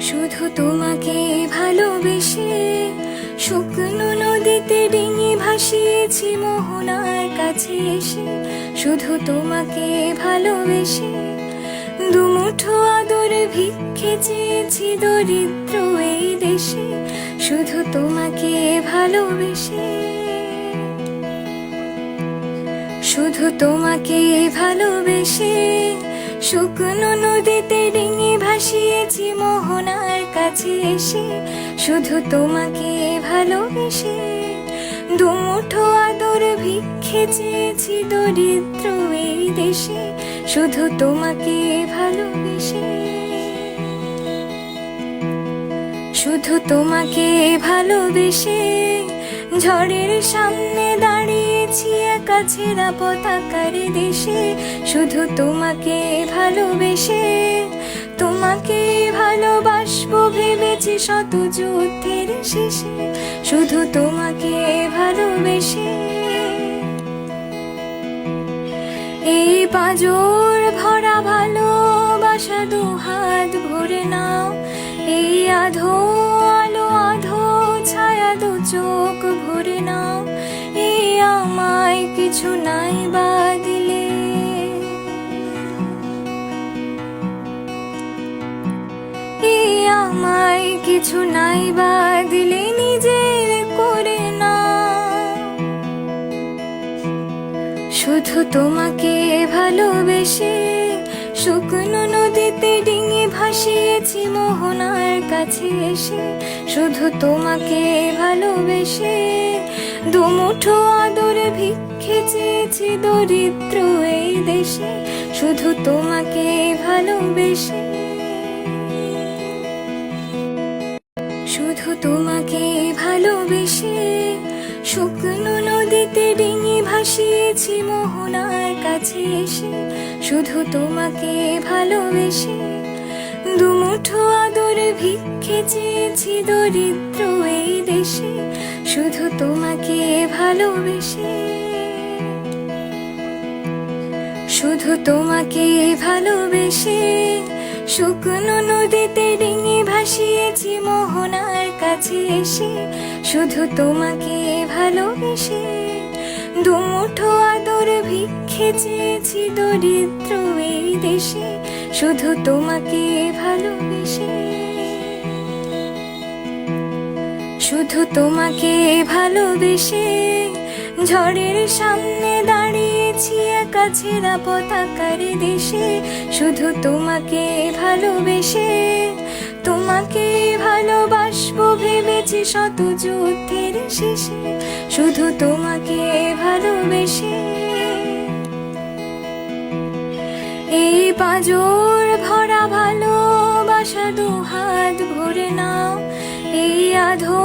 শুধু তোমাকে ভালোবেসে শুকনো নদীতে ডিঙি ভাসিয়েছি মোহনার কাছে এসে। শুধু তোমাকে ভালোবেসে দুমুঠো আদর ভিক্ষে চেয়েছি দরিদ্র এই দেশে। শুধু তোমাকে ভালোবেসে, শুধু তোমাকে ভালোবেসে শুকনো নদীতে ডিঙি ভাসিয়েছি মোহনার কাছে এসে। শুধু তোমাকে ভালোবেসে দুমুঠো আদর ভিক্ষে চেয়েছি দরিদ্র এই দেশে। শুধু তোমাকে ভালোবেসে, শুধু তোমাকে ভালোবেসে ঝড়ের সামনে দাঁড়িয়েছি একা ছেঁড়া পতাকার দেশে। শুধু তোমাকে ভালোবেসে, তোমাকে ভালোবাসবো ভেবেছি শত যুদ্ধের শেষে। শুধু তোমাকে ভালোবেসে এই পাঁজর ভরা ভালোবাসা দুহাত ভরে নাও। এই আধো আলো আধো ছায়া দু চোখ ভরে নাও। এই আমায় কিছু নাই বা দিলে, এই আমায় কিছু নাই বা দিলে নিজের করে না। শুধু তোমাকে ভালোবেসে শুকনো নদীতে ডিঙি ভাসিয়েছি মোহনার কাছে এসে। শুধু তোমাকে ভালোবেসে দুমুঠো আদর ভিক্ষে চেয়েছি দরিদ্র এই দেশে। শুধু তোমাকে ভালোবেসে, শুধু তোমাকে ভালোবেসে শুকনো নদীতে ডিঙি ভাসিয়েছি মোহনার কাছে এসে। শুধু তোমাকে ভালোবেসে দুমুঠো আদর ভিক্ষে চেয়েছি দরিদ্র এই দেশে। শুধু তোমাকে ভালোবেসে, শুধু তোমাকে ভালোবেসে শুকনো নদীতে ডিঙি ভাসিয়েছি মোহনার কাছে এসে। শুধু তোমাকে ভালোবেসে দুমুঠো আদর ভিক্ষে চেয়েছি দরিদ্র এই দেশে। শুধু তোমাকে ভালোবেসে, শুধু তোমাকে ভালোবেসে ঝড়ের সামনে দাঁড়িয়েছি একা ছেঁড়া পতাকার দেশে। শুধু তোমাকে ভালোবেসে, তোমাকে ভালোবাসবো ভেবেছি শত যুদ্ধের শেষে। শুধু তোমাকে ভালোবেসে এই পাঁজর ভরা ভালোবাসা দুহাত ভরে নাও। এই আধো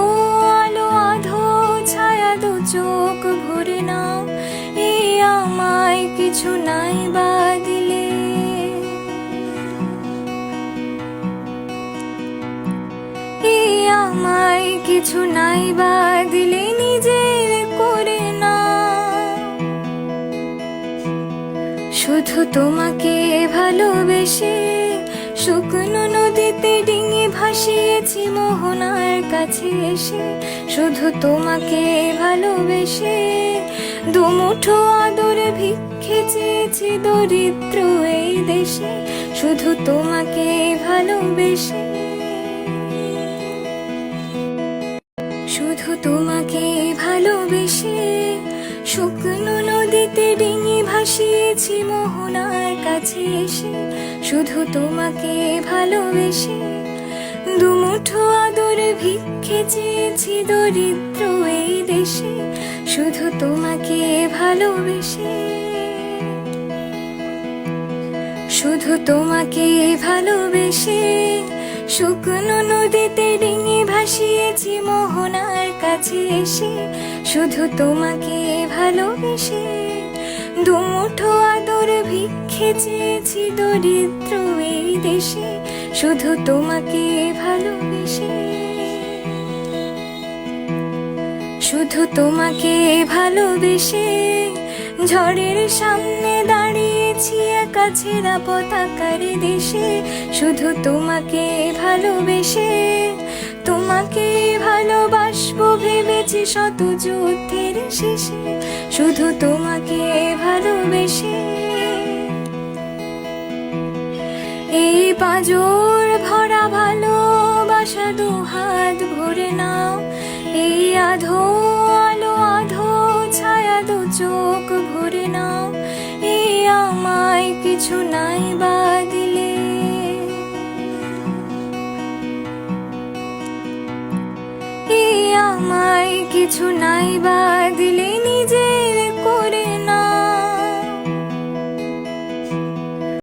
আলো আধো ছায়া দু চোখ ভরে নাও। এই আমায় কিছু নাই বা দিলে, এই আমায় কিছু নাই বা দিলে নিজের করে না। শুধু তোমাকে ভালোবেসে শুকনো নদীতে ডিঙি ভাসিয়েছি মোহনার কাছে এসে। শুধু তোমাকে ভালোবেসে দুমুঠো আদর ভিক্ষে চেয়েছি দরিদ্র এই দেশে। শুধু তোমাকে ভালোবেসে, শুধু তোমাকে ভালোবেসে শুকনো নদীতে ডিঙি ভাসিয়েছি মোহনার কাছে এসে। শুধু তোমাকে ভালোবেসে দুমুঠো আদর ভিক্ষে চেয়েছি দরিদ্র এই দেশে। শুধু তোমাকে ভালোবেসে, শুধু তোমাকে ভালোবেসে শুকনো নদীতে ডিঙি ভাসিয়েছি মোহনার কাছে এসে। শুধু তোমাকে ভালোবেসে দুমুঠো আদর ভিক্ষে চেয়েছি দরিদ্র এই দেশে। শুধু তোমাকে ভালোবেসে, শুধু তোমাকে ভালোবেসে ঝড়ের সামনে দাঁড়িয়েছি একা ছেঁড়া পতাকার দেশে, শুধু তোমাকে ভালোবেসে। তোমাকে ভালোবাসবো ভেবেছি শত যুদ্ধের শেষে, শুধু তোমাকে ভালোবেসে। এই পাঁজর ভরা ভালোবাসা দুহাত ভরে নাও, এই আধো আলো আধো ছায়া দু চোখ ভরে নাও। এই আমায় কিছু নাই বা দিলে, এই আমায় কিছু নাই বা দিলে।